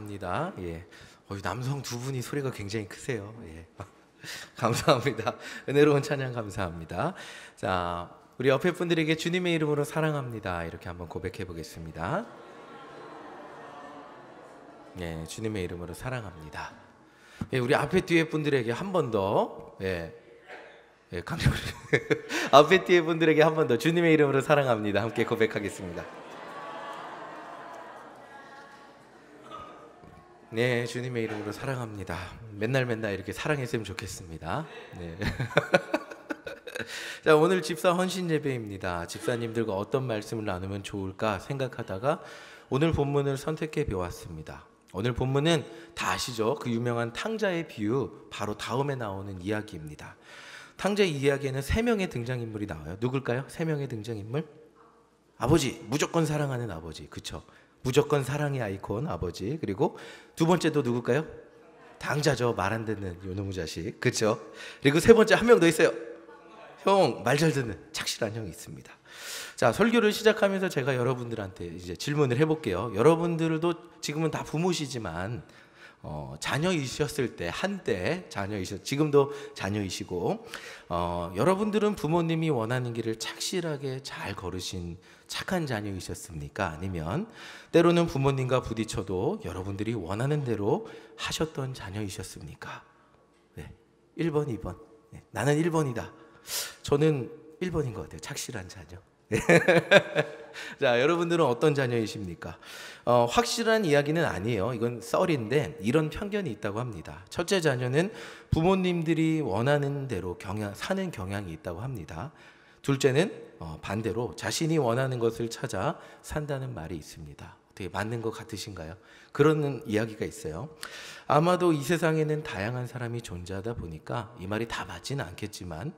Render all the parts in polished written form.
입니다. 예. 남성 두 분이 소리가 굉장히 크세요. 예. 감사합니다. 은혜로운 찬양 감사합니다. 자, 우리 옆에 분들에게 주님의 이름으로 사랑합니다. 이렇게 한번 고백해 보겠습니다. 예, 주님의 이름으로 사랑합니다. 예, 우리 앞에 뒤에 분들에게 한 번 더, 강력히 앞에 뒤에 분들에게 한 번 더 주님의 이름으로 사랑합니다. 함께 고백하겠습니다. 네, 주님의 이름으로 사랑합니다. 맨날 이렇게 사랑했으면 좋겠습니다. 네. 자, 오늘 집사 헌신 예배입니다. 집사님들과 어떤 말씀을 나누면 좋을까 생각하다가 오늘 본문을 선택해 보았습니다. 오늘 본문은 다 아시죠? 그 유명한 탕자의 비유 바로 다음에 나오는 이야기입니다. 탕자의 이야기에는 3명의 등장인물이 나와요. 누굴까요? 3명의 등장인물? 아버지, 무조건 사랑하는 아버지, 그쵸? 무조건 사랑의 아이콘 아버지. 그리고 두 번째도 누굴까요? 당자죠. 말 안 듣는 요놈의 자식, 그렇죠? 그리고 세 번째 한 명 더 있어요. 형, 말 잘 듣는 착실한 형이 있습니다. 자, 설교를 시작하면서 제가 여러분들한테 이제 질문을 해볼게요. 여러분들도 지금은 다 부모시지만 자녀이셨을 때 한때 지금도 자녀이시고 여러분들은 부모님이 원하는 길을 착실하게 잘 걸으신 착한 자녀이셨습니까? 아니면 때로는 부모님과 부딪혀도 여러분들이 원하는 대로 하셨던 자녀이셨습니까? 네, 1번, 2번. 네, 나는 1번이다. 저는 1번인 것 같아요. 착실한 자녀. 자, 여러분들은 어떤 자녀이십니까? 확실한 이야기는 아니에요. 이건 썰인데 이런 편견이 있다고 합니다. 첫째 자녀는 부모님들이 원하는 대로 사는 경향이 있다고 합니다. 둘째는 반대로 자신이 원하는 것을 찾아 산다는 말이 있습니다. 어떻게 맞는 것 같으신가요? 그런 이야기가 있어요. 아마도 이 세상에는 다양한 사람이 존재하다 보니까 이 말이 다 맞지는 않겠지만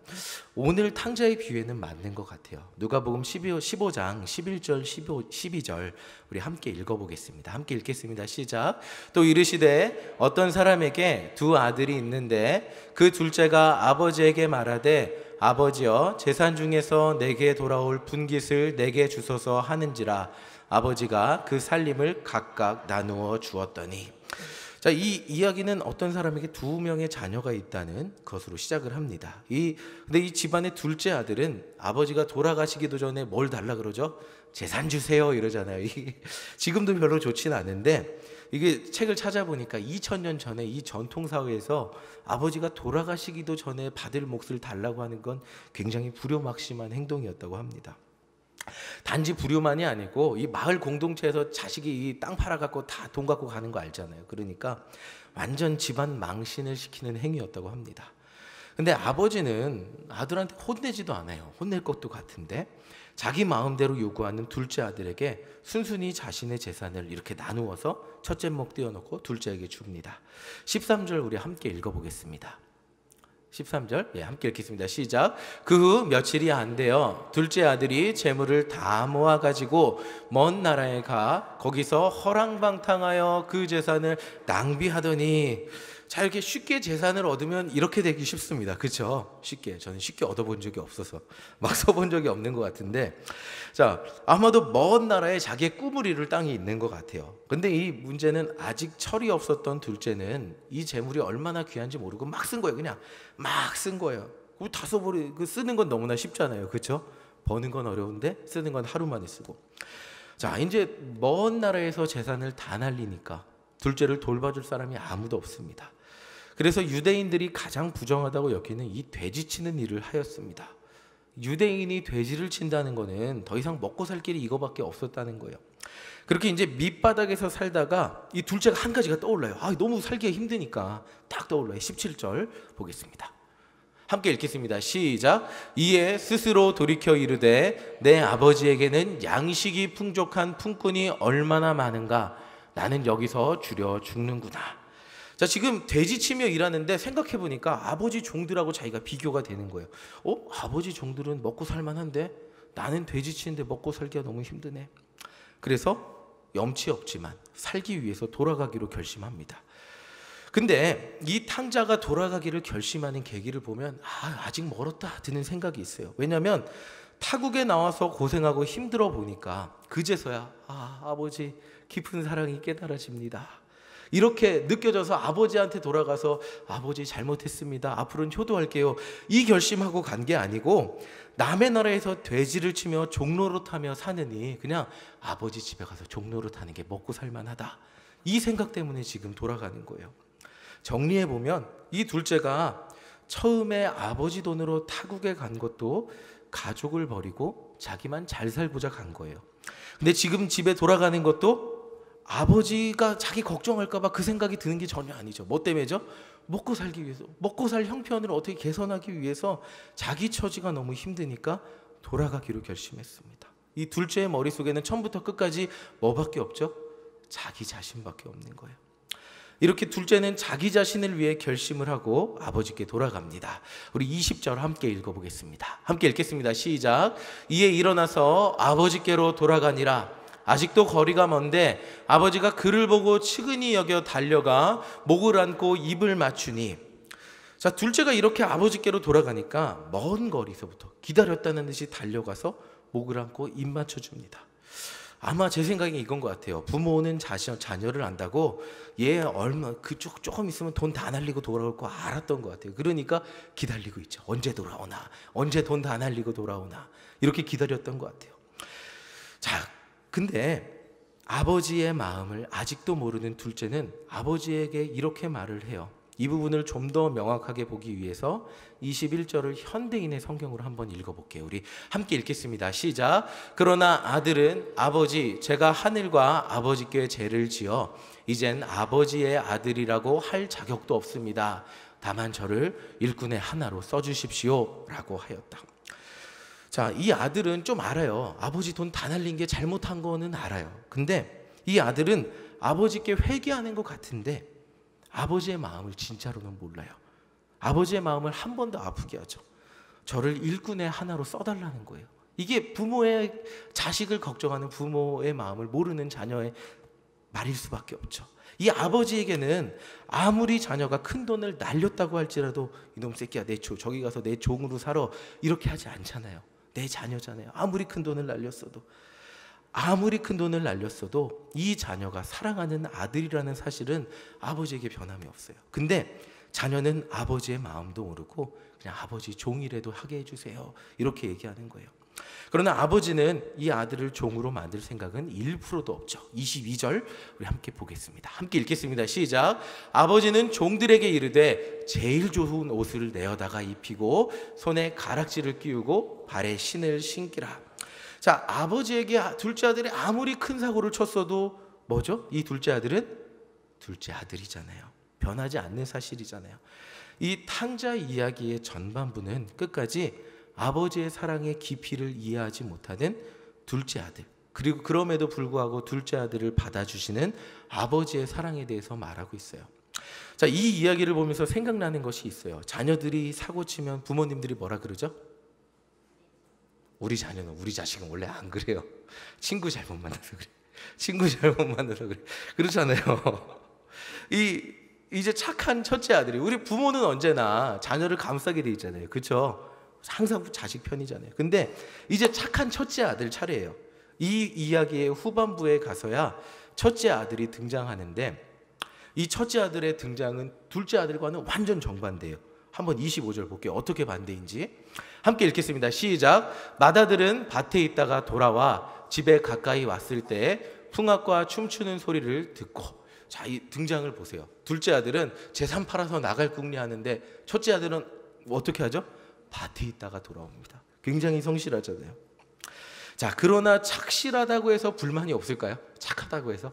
오늘 탕자의 비유에는 맞는 것 같아요. 누가복음 15장 11절 12절 우리 함께 읽어보겠습니다. 함께 읽겠습니다. 시작. 또 이르시되 어떤 사람에게 두 아들이 있는데 그 둘째가 아버지에게 말하되 아버지여 재산 중에서 내게 돌아올 분깃을 내게 주소서 하는지라 아버지가 그 살림을 각각 나누어 주었더니. 자, 이 이야기는 어떤 사람에게 2명의 자녀가 있다는 것으로 시작을 합니다. 근데 이 집안의 둘째 아들은 아버지가 돌아가시기도 전에 뭘 달라 그러죠? 재산 주세요 이러잖아요. 지금도 별로 좋진 않은데 이게 책을 찾아보니까 2000년 전에 이 전통사회에서 아버지가 돌아가시기도 전에 받을 몫을 달라고 하는 건 굉장히 불효막심한 행동이었다고 합니다. 단지 불효만이 아니고 이 마을 공동체에서 자식이 이 땅 팔아갖고 다 돈 갖고 가는 거 알잖아요. 그러니까 완전 집안 망신을 시키는 행위였다고 합니다. 근데 아버지는 아들한테 혼내지도 않아요. 혼낼 것도 같은데 자기 마음대로 요구하는 둘째 아들에게 순순히 자신의 재산을 이렇게 나누어서 첫째 목 띄워놓고 둘째에게 줍니다. 13절 우리 함께 읽어보겠습니다. 13절 함께 읽겠습니다. 시작. 그 후 며칠이 안 되어 둘째 아들이 재물을 다 모아가지고 먼 나라에 가 거기서 허랑방탕하여 그 재산을 낭비하더니. 자, 이렇게 쉽게 재산을 얻으면 이렇게 되기 쉽습니다. 그렇죠? 저는 쉽게 얻어본 적이 없어서 막 써본 적이 없는 것 같은데, 자, 아마도 먼 나라에 자기의 꿈을 이룰 땅이 있는 것 같아요. 근데 이 문제는 아직 철이 없었던 둘째는 이 재물이 얼마나 귀한지 모르고 막 쓴 거예요. 그냥 막 쓴 거예요. 다 쓰는 건 너무나 쉽잖아요. 그렇죠? 버는 건 어려운데 쓰는 건 하루 만에 쓰고. 자, 이제 먼 나라에서 재산을 다 날리니까 둘째를 돌봐줄 사람이 아무도 없습니다. 그래서 유대인들이 가장 부정하다고 여기는 이 돼지 치는 일을 하였습니다. 유대인이 돼지를 친다는 거는 더 이상 먹고 살 길이 이거밖에 없었다는 거예요. 그렇게 이제 밑바닥에서 살다가 이 둘째가 한 가지가 떠올라요. 너무 살기가 힘드니까 딱 떠올라요. 17절 보겠습니다. 함께 읽겠습니다. 시작. 이에 스스로 돌이켜 이르되 내 아버지에게는 양식이 풍족한 품꾼이 얼마나 많은가. 나는 여기서 줄여 죽는구나. 자, 지금 돼지치며 일하는데 생각해보니까 아버지 종들하고 자기가 비교가 되는 거예요. 아버지 종들은 먹고 살만한데 나는 돼지치는데 먹고 살기가 너무 힘드네. 그래서 염치 없지만 살기 위해서 돌아가기로 결심합니다. 근데 이 탕자가 돌아가기를 결심하는 계기를 보면 아직 멀었다 드는 생각이 있어요. 왜냐하면 타국에 나와서 고생하고 힘들어 보니까 그제서야 아버지 깊은 사랑이 깨달아집니다. 이렇게 느껴져서 아버지한테 돌아가서 아버지 잘못했습니다, 앞으로는 효도할게요, 이 결심하고 간 게 아니고 남의 나라에서 돼지를 치며 종노릇하며 사느니 그냥 아버지 집에 가서 종노릇하는 게 먹고 살만하다, 이 생각 때문에 지금 돌아가는 거예요. 정리해보면 이 둘째가 처음에 아버지 돈으로 타국에 간 것도 가족을 버리고 자기만 잘 살고자 간 거예요. 근데 지금 집에 돌아가는 것도 아버지가 자기 걱정할까 봐 그 생각이 드는 게 전혀 아니죠. 뭐 때문에죠? 먹고 살기 위해서, 먹고 살 형편을 어떻게 개선하기 위해서 자기 처지가 너무 힘드니까 돌아가기로 결심했습니다. 이 둘째의 머릿속에는 처음부터 끝까지 뭐밖에 없죠? 자기 자신밖에 없는 거예요. 이렇게 둘째는 자기 자신을 위해 결심을 하고 아버지께 돌아갑니다. 우리 20절 함께 읽어보겠습니다. 함께 읽겠습니다. 시작. 이에 일어나서 아버지께로 돌아가니라. 아직도 거리가 먼데 아버지가 그를 보고 측은히 여겨 달려가 목을 안고 입을 맞추니. 자, 둘째가 이렇게 아버지께로 돌아가니까 먼 거리서부터 기다렸다는 듯이 달려가서 목을 안고 입 맞춰줍니다. 아마 제 생각에 이건 것 같아요. 부모는 자녀를 안다고 얘 얼마 조금 있으면 돈 다 날리고 돌아올 거 알았던 것 같아요. 그러니까 기다리고 있죠. 언제 돌아오나, 언제 돈 다 날리고 돌아오나, 이렇게 기다렸던 것 같아요. 자, 근데 아버지의 마음을 아직도 모르는 둘째는 아버지에게 이렇게 말을 해요. 이 부분을 좀 더 명확하게 보기 위해서 21절을 현대인의 성경으로 한번 읽어볼게요. 우리 함께 읽겠습니다. 시작. 그러나 아들은 아버지, 제가 하늘과 아버지께 죄를 지어 이젠 아버지의 아들이라고 할 자격도 없습니다. 다만 저를 일꾼의 하나로 써주십시오 라고 하였다. 자, 이 아들은 좀 알아요. 아버지 돈 다 날린 게 잘못한 거는 알아요. 근데 이 아들은 아버지께 회개하는 것 같은데 아버지의 마음을 진짜로는 몰라요. 아버지의 마음을 한 번 더 아프게 하죠. 저를 일꾼의 하나로 써달라는 거예요. 이게 부모의, 자식을 걱정하는 부모의 마음을 모르는 자녀의 말일 수밖에 없죠. 이 아버지에게는 아무리 자녀가 큰 돈을 날렸다고 할지라도 이놈 새끼야, 저기 가서 내 종으로 살아, 이렇게 하지 않잖아요. 내 자녀잖아요. 아무리 큰 돈을 날렸어도 이 자녀가 사랑하는 아들이라는 사실은 아버지에게 변함이 없어요. 근데 자녀는 아버지의 마음도 모르고 그냥 아버지 종이라도 하게 해주세요, 이렇게 얘기하는 거예요. 그러나 아버지는 이 아들을 종으로 만들 생각은 1%도 없죠. 22절 우리 함께 보겠습니다. 함께 읽겠습니다. 시작. 아버지는 종들에게 이르되 제일 좋은 옷을 내어다가 입히고 손에 가락지를 끼우고 발에 신을 신기라. 자, 아버지에게 둘째 아들이 아무리 큰 사고를 쳤어도 뭐죠? 이 둘째 아들은 둘째 아들이잖아요. 변하지 않는 사실이잖아요. 이 탕자 이야기의 전반부는 끝까지 아버지의 사랑의 깊이를 이해하지 못하는 둘째 아들, 그리고 그럼에도 불구하고 둘째 아들을 받아주시는 아버지의 사랑에 대해서 말하고 있어요. 자, 이 이야기를 보면서 생각나는 것이 있어요. 자녀들이 사고치면 부모님들이 뭐라 그러죠? 우리 자식은 원래 안 그래요. 친구 잘못 만나서 그래. 친구 잘못 만나서 그래. 그렇잖아요. 이제 착한 첫째 아들이, 우리 부모는 언제나 자녀를 감싸게 돼 있잖아요. 그렇죠? 항상 자식 편이잖아요. 근데 이제 착한 첫째 아들 차례예요. 이 이야기의 후반부에 가서야 첫째 아들이 등장하는데 이 첫째 아들의 등장은 둘째 아들과는 완전 정반대예요. 한번 25절 볼게요. 어떻게 반대인지. 함께 읽겠습니다. 시작. 맏아들은 밭에 있다가 돌아와 집에 가까이 왔을 때 풍악과 춤추는 소리를 듣고, 자, 이 등장을 보세요. 둘째 아들은 재산 팔아서 나갈 궁리 하는데 첫째 아들은 어떻게 하죠? 밭에 있다가 돌아옵니다. 굉장히 성실하잖아요. 자, 그러나 착실하다고 해서 불만이 없을까요? 착하다고 해서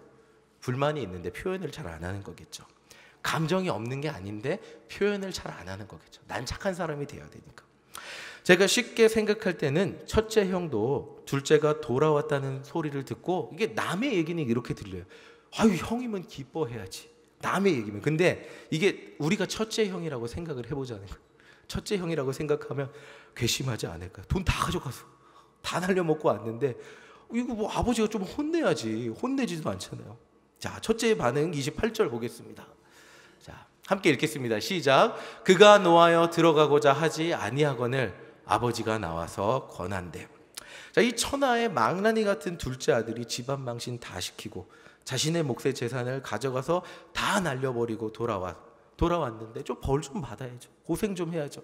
불만이 있는데 표현을 잘 안 하는 거겠죠. 감정이 없는 게 아닌데 표현을 잘 안 하는 거겠죠. 난 착한 사람이 돼야 되니까. 제가 쉽게 생각할 때는 첫째 형도 둘째가 돌아왔다는 소리를 듣고, 이게 남의 얘기는 이렇게 들려요. 아유, 형이면 기뻐해야지, 남의 얘기면. 근데 이게 우리가 첫째 형이라고 생각을 해보자는 거예요. 첫째 형이라고 생각하면 괘씸하지 않을까요? 돈 다 가져가서 다 날려먹고 왔는데 이거 뭐 아버지가 좀 혼내야지, 혼내지도 않잖아요. 자, 첫째의 반응 28절 보겠습니다. 자, 함께 읽겠습니다. 시작. 그가 노하여 들어가고자 하지 아니하거늘 아버지가 나와서 권한대. 자, 이 천하의 망나니 같은 둘째 아들이 집안 망신 다 시키고 자신의 몫의 재산을 가져가서 다 날려버리고 돌아왔는데 좀 벌 좀 받아야죠. 고생 좀 해야죠.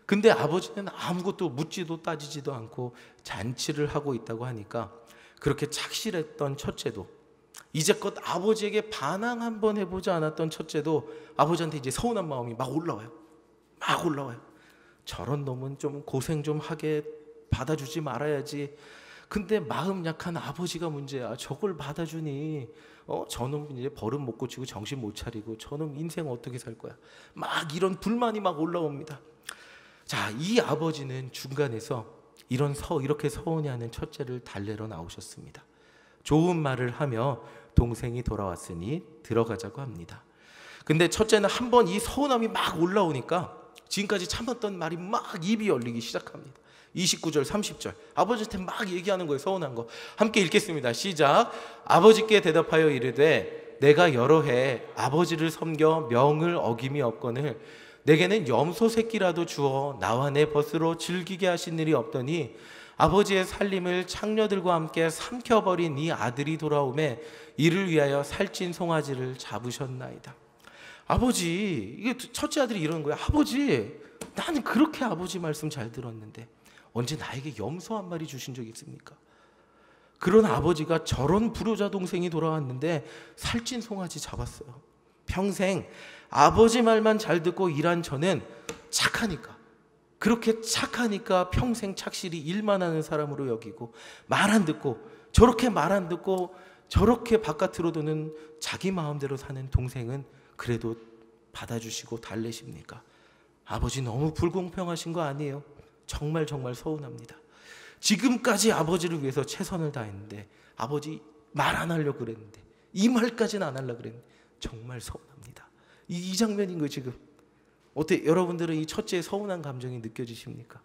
근데 아버지는 아무것도 묻지도 따지지도 않고 잔치를 하고 있다고 하니까 그렇게 착실했던 첫째도, 이제껏 아버지에게 반항 한번 해보지 않았던 첫째도 아버지한테 이제 서운한 마음이 막 올라와요. 막 올라와요. 저런 놈은 좀 고생 좀 하게 받아주지 말아야지. 근데 마음 약한 아버지가 문제야. 저걸 받아주니 저놈 이제 버릇 못 고치고 정신 못 차리고 저놈 인생 어떻게 살 거야. 막 이런 불만이 막 올라옵니다. 자, 이 아버지는 중간에서 이렇게 서운해하는 첫째를 달래러 나오셨습니다. 좋은 말을 하며 동생이 돌아왔으니 들어가자고 합니다. 근데 첫째는 한번 이 서운함이 막 올라오니까 지금까지 참았던 말이 막 입이 열리기 시작합니다. 29절 30절 아버지한테 막 얘기하는 거예요. 서운한 거 함께 읽겠습니다. 시작. 아버지께 대답하여 이르되 내가 여러 해 아버지를 섬겨 명을 어김이 없거늘 내게는 염소 새끼라도 주어 나와 내 벗으로 즐기게 하신 일이 없더니 아버지의 살림을 창녀들과 함께 삼켜버린 이 아들이 돌아오매 이를 위하여 살찐 송아지를 잡으셨나이다. 아버지, 이게 첫째 아들이 이러는 거야. 아버지, 나는 그렇게 아버지 말씀 잘 들었는데 언제 나에게 염소 한 마리 주신 적 있습니까? 그런 아버지가 저런 불효자 동생이 돌아왔는데 살찐 송아지 잡았어요. 평생 아버지 말만 잘 듣고 일한 저는 착하니까, 그렇게 착하니까 평생 착실히 일만 하는 사람으로 여기고, 말 안 듣고 저렇게 말 안 듣고 저렇게 바깥으로 도는 자기 마음대로 사는 동생은 그래도 받아주시고 달래십니까? 아버지 너무 불공평하신 거 아니에요? 정말 서운합니다. 지금까지 아버지를 위해서 최선을 다했는데 아버지 말 안 하려고 그랬는데 이 말까지는 안 하려고 그랬는데 정말 서운합니다. 이 장면인 거예요. 지금 어때? 여러분들은 이 첫째의 서운한 감정이 느껴지십니까?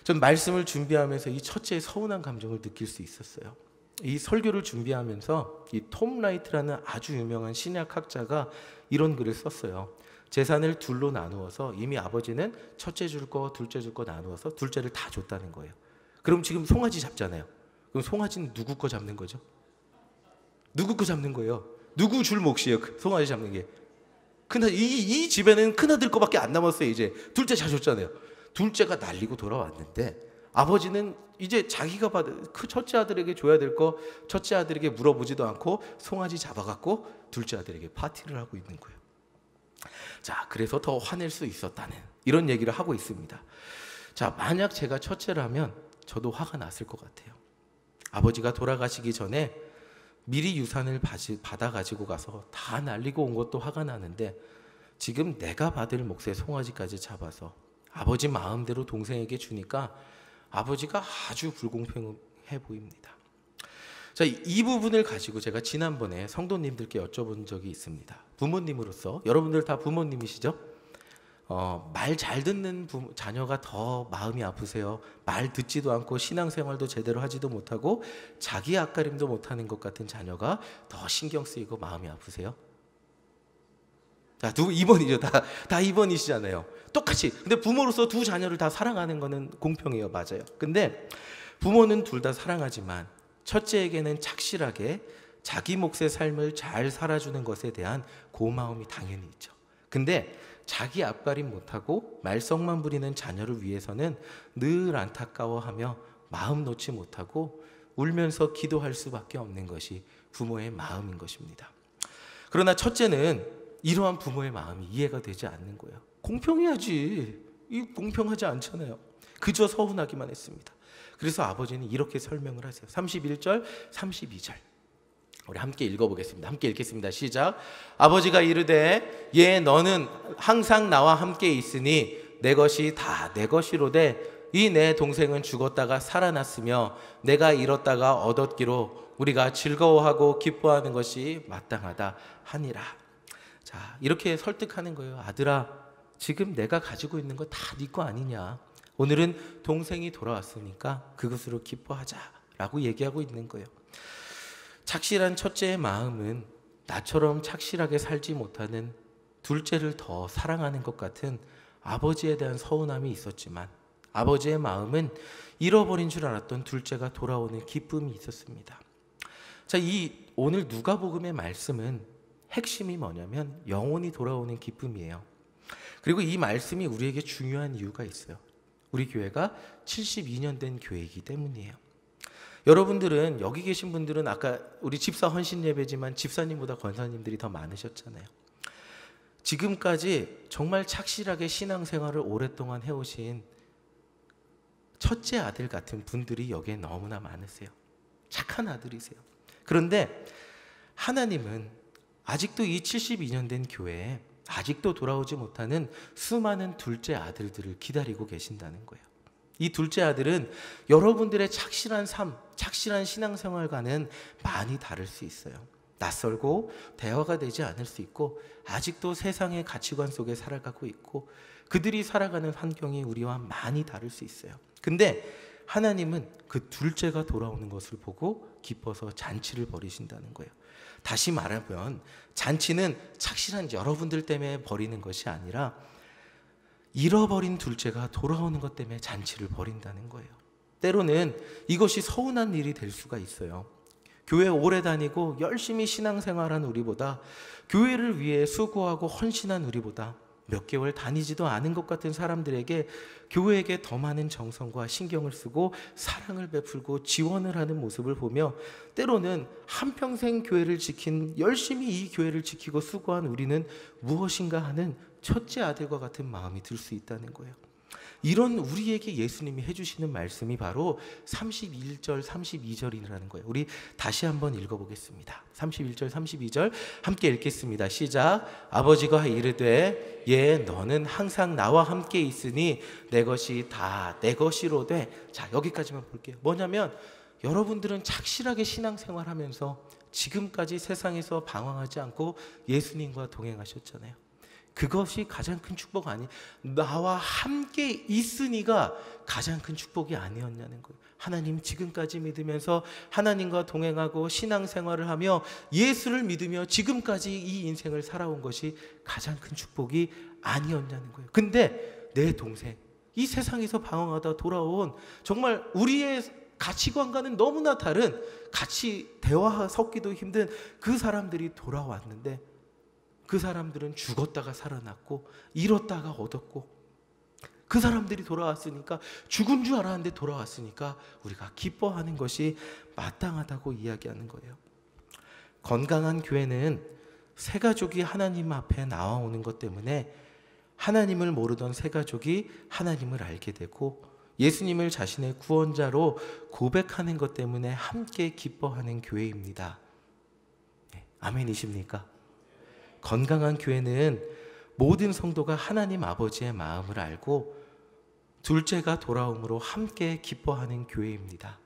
전 말씀을 준비하면서 이 첫째의 서운한 감정을 느낄 수 있었어요. 이 설교를 준비하면서 이 톰 라이트라는 아주 유명한 신약학자가 이런 글을 썼어요. 재산을 둘로 나누어서 이미 아버지는 첫째 줄 거, 둘째 줄 거 나누어서 둘째를 다 줬다는 거예요. 그럼 지금 송아지 잡잖아요. 그럼 송아지는 누구 거 잡는 거죠? 누구 거 잡는 거예요? 누구 줄 몫이에요? 송아지 잡는 게. 이 집에는 큰아들 거밖에 안 남았어요. 이제 둘째 잘 줬잖아요. 둘째가 날리고 돌아왔는데 아버지는 이제 자기가 받은 그 첫째 아들에게 줘야 될 거 첫째 아들에게 물어보지도 않고 송아지 잡아갖고 둘째 아들에게 파티를 하고 있는 거예요. 자, 그래서 더 화낼 수 있었다는 이런 얘기를 하고 있습니다. 자, 만약 제가 첫째라면 저도 화가 났을 것 같아요. 아버지가 돌아가시기 전에 미리 유산을 받아 가지고 가서 다 날리고 온 것도 화가 나는데 지금 내가 받을 몫의 송아지까지 잡아서 아버지 마음대로 동생에게 주니까 아버지가 아주 불공평해 보입니다. 자, 이 부분을 가지고 제가 지난번에 성도님들께 여쭤본 적이 있습니다. 부모님으로서 여러분들 다 부모님이시죠? 말 잘 듣는 자녀가 더 마음이 아프세요? 말 듣지도 않고 신앙생활도 제대로 하지도 못하고 자기 앞가림도 못하는 것 같은 자녀가 더 신경 쓰이고 마음이 아프세요? 자, 2번이죠. 다 2번이시잖아요. 똑같이. 근데 부모로서 두 자녀를 다 사랑하는 거는 공평해요. 맞아요. 근데 부모는 둘 다 사랑하지만 첫째에게는 착실하게 자기 몫의 삶을 잘 살아주는 것에 대한 고마움이 당연히 있죠. 근데 자기 앞가림 못하고 말썽만 부리는 자녀를 위해서는 늘 안타까워하며 마음 놓지 못하고 울면서 기도할 수밖에 없는 것이 부모의 마음인 것입니다. 그러나 첫째는 이러한 부모의 마음이 이해가 되지 않는 거예요. 공평해야지. 이 공평하지 않잖아요. 그저 서운하기만 했습니다. 그래서 아버지는 이렇게 설명을 하세요. 31절, 32절. 우리 함께 읽어보겠습니다. 함께 읽겠습니다. 시작. 아버지가 이르되 예 너는 항상 나와 함께 있으니 내 것이 다 내 것이로되 이 내 동생은 죽었다가 살아났으며 내가 잃었다가 얻었기로 우리가 즐거워하고 기뻐하는 것이 마땅하다 하니라. 자, 이렇게 설득하는 거예요. 아들아, 지금 내가 가지고 있는 거 다 네 거 아니냐. 오늘은 동생이 돌아왔으니까 그것으로 기뻐하자라고 얘기하고 있는 거예요. 착실한 첫째의 마음은 나처럼 착실하게 살지 못하는 둘째를 더 사랑하는 것 같은 아버지에 대한 서운함이 있었지만 아버지의 마음은 잃어버린 줄 알았던 둘째가 돌아오는 기쁨이 있었습니다. 자, 이 오늘 누가복음의 말씀은 핵심이 뭐냐면 영혼이 돌아오는 기쁨이에요. 그리고 이 말씀이 우리에게 중요한 이유가 있어요. 우리 교회가 72년 된 교회이기 때문이에요. 여러분들은, 여기 계신 분들은 아까 우리 집사 헌신 예배지만 집사님보다 권사님들이 더 많으셨잖아요. 지금까지 정말 착실하게 신앙생활을 오랫동안 해오신 첫째 아들 같은 분들이 여기에 너무나 많으세요. 착한 아들이세요. 그런데 하나님은 아직도 이 72년 된 교회에 아직도 돌아오지 못하는 수많은 둘째 아들들을 기다리고 계신다는 거예요. 이 둘째 아들은 여러분들의 착실한 삶, 착실한 신앙생활과는 많이 다를 수 있어요. 낯설고 대화가 되지 않을 수 있고 아직도 세상의 가치관 속에 살아가고 있고 그들이 살아가는 환경이 우리와 많이 다를 수 있어요. 근데 하나님은 그 둘째가 돌아오는 것을 보고 기뻐서 잔치를 벌이신다는 거예요. 다시 말하면 잔치는 착실한 여러분들 때문에 벌이는 것이 아니라 잃어버린 둘째가 돌아오는 것 때문에 잔치를 벌인다는 거예요. 때로는 이것이 서운한 일이 될 수가 있어요. 교회 오래 다니고 열심히 신앙생활한 우리보다, 교회를 위해 수고하고 헌신한 우리보다 몇 개월 다니지도 않은 것 같은 사람들에게 교회에게 더 많은 정성과 신경을 쓰고 사랑을 베풀고 지원을 하는 모습을 보며 때로는 한평생 교회를 지킨, 열심히 이 교회를 지키고 수고한 우리는 무엇인가 하는 첫째 아들과 같은 마음이 들 수 있다는 거예요. 이런 우리에게 예수님이 해주시는 말씀이 바로 31절, 32절이라는 거예요. 우리 다시 한번 읽어보겠습니다. 31절, 32절 함께 읽겠습니다. 시작. 아버지가 이르되 예 너는 항상 나와 함께 있으니 내 것이 다 내 것이로되. 자, 여기까지만 볼게요. 뭐냐면 여러분들은 착실하게 신앙생활하면서 지금까지 세상에서 방황하지 않고 예수님과 동행하셨잖아요. 그것이 가장 큰 축복 아니, 나와 함께 있으니가 가장 큰 축복이 아니었냐는 거예요. 하나님 지금까지 믿으면서 하나님과 동행하고 신앙생활을 하며 예수를 믿으며 지금까지 이 인생을 살아온 것이 가장 큰 축복이 아니었냐는 거예요. 근데 내 동생, 이 세상에서 방황하다 돌아온 정말 우리의 가치관과는 너무나 다른, 같이 대화 섞기도 힘든 그 사람들이 돌아왔는데 그 사람들은 죽었다가 살아났고 잃었다가 얻었고, 그 사람들이 돌아왔으니까, 죽은 줄 알았는데 돌아왔으니까 우리가 기뻐하는 것이 마땅하다고 이야기하는 거예요. 건강한 교회는 새 가족이 하나님 앞에 나와오는 것 때문에 하나님을 모르던 새 가족이 하나님을 알게 되고 예수님을 자신의 구원자로 고백하는 것 때문에 함께 기뻐하는 교회입니다. 네, 아멘이십니까? 건강한 교회는 모든 성도가 하나님 아버지의 마음을 알고 둘째가 돌아옴으로 함께 기뻐하는 교회입니다.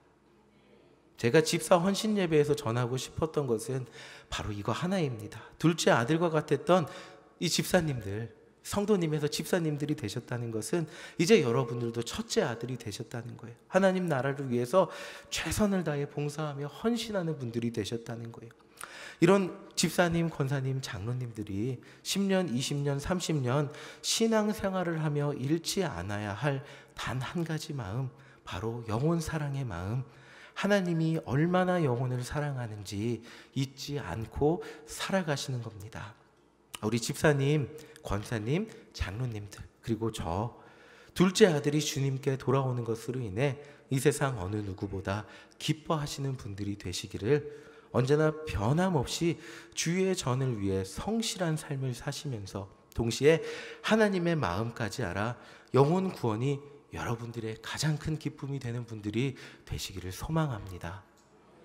제가 집사 헌신 예배에서 전하고 싶었던 것은 바로 이거 하나입니다. 둘째 아들과 같았던 이 집사님들, 성도님에서 집사님들이 되셨다는 것은 이제 여러분들도 첫째 아들이 되셨다는 거예요. 하나님 나라를 위해서 최선을 다해 봉사하며 헌신하는 분들이 되셨다는 거예요. 이런 집사님, 권사님, 장로님들이 10년, 20년, 30년 신앙생활을 하며 잃지 않아야 할 단 한 가지 마음, 바로 영혼 사랑의 마음, 하나님이 얼마나 영혼을 사랑하는지 잊지 않고 살아가시는 겁니다. 우리 집사님, 권사님, 장로님들, 그리고 저 둘째 아들이 주님께 돌아오는 것으로 인해 이 세상 어느 누구보다 기뻐하시는 분들이 되시기를 언제나 변함없이 주의 전을 위해 성실한 삶을 사시면서 동시에 하나님의 마음까지 알아 영혼 구원이 여러분들의 가장 큰 기쁨이 되는 분들이 되시기를 소망합니다.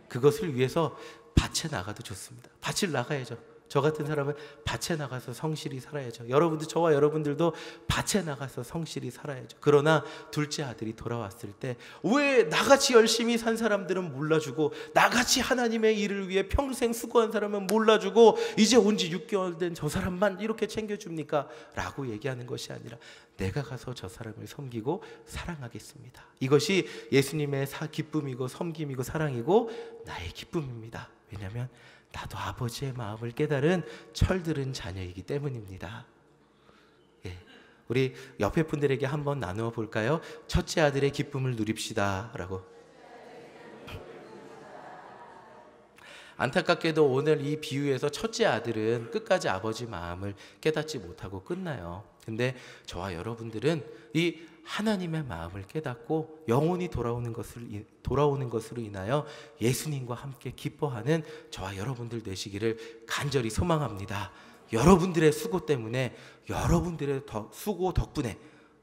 그것을 위해서 밭에 나가도 좋습니다. 밭을 나가야죠. 저 같은 사람은 밭에 나가서 성실히 살아야죠. 여러분들, 저와 여러분들도 밭에 나가서 성실히 살아야죠. 그러나 둘째 아들이 돌아왔을 때 왜 나같이 열심히 산 사람들은 몰라주고 나같이 하나님의 일을 위해 평생 수고한 사람은 몰라주고 이제 온 지 6개월 된 저 사람만 이렇게 챙겨줍니까? 라고 얘기하는 것이 아니라 내가 가서 저 사람을 섬기고 사랑하겠습니다. 이것이 예수님의 기쁨이고 섬김이고 사랑이고 나의 기쁨입니다. 왜냐하면 나도 아버지의 마음을 깨달은 철들은 자녀이기 때문입니다. 예, 우리 옆에 분들에게 한번 나누어 볼까요? 첫째 아들의 기쁨을 누립시다 라고. 안타깝게도 오늘 이 비유에서 첫째 아들은 끝까지 아버지 마음을 깨닫지 못하고 끝나요. 근데 저와 여러분들은 이 하나님의 마음을 깨닫고 영혼이 돌아오는 것으로 인하여 예수님과 함께 기뻐하는 저와 여러분들 되시기를 간절히 소망합니다. 여러분들의 수고 때문에, 여러분들의 수고 덕분에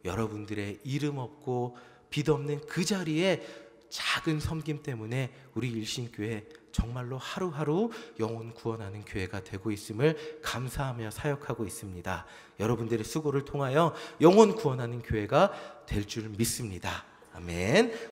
여러분들의 이름 없고 빛 없는 그 자리에 작은 섬김 때문에 우리 일신교회 정말로 하루하루 영혼 구원하는 교회가 되고 있음을 감사하며 사역하고 있습니다. 여러분들의 수고를 통하여 영혼 구원하는 교회가 될 줄 믿습니다. 아멘.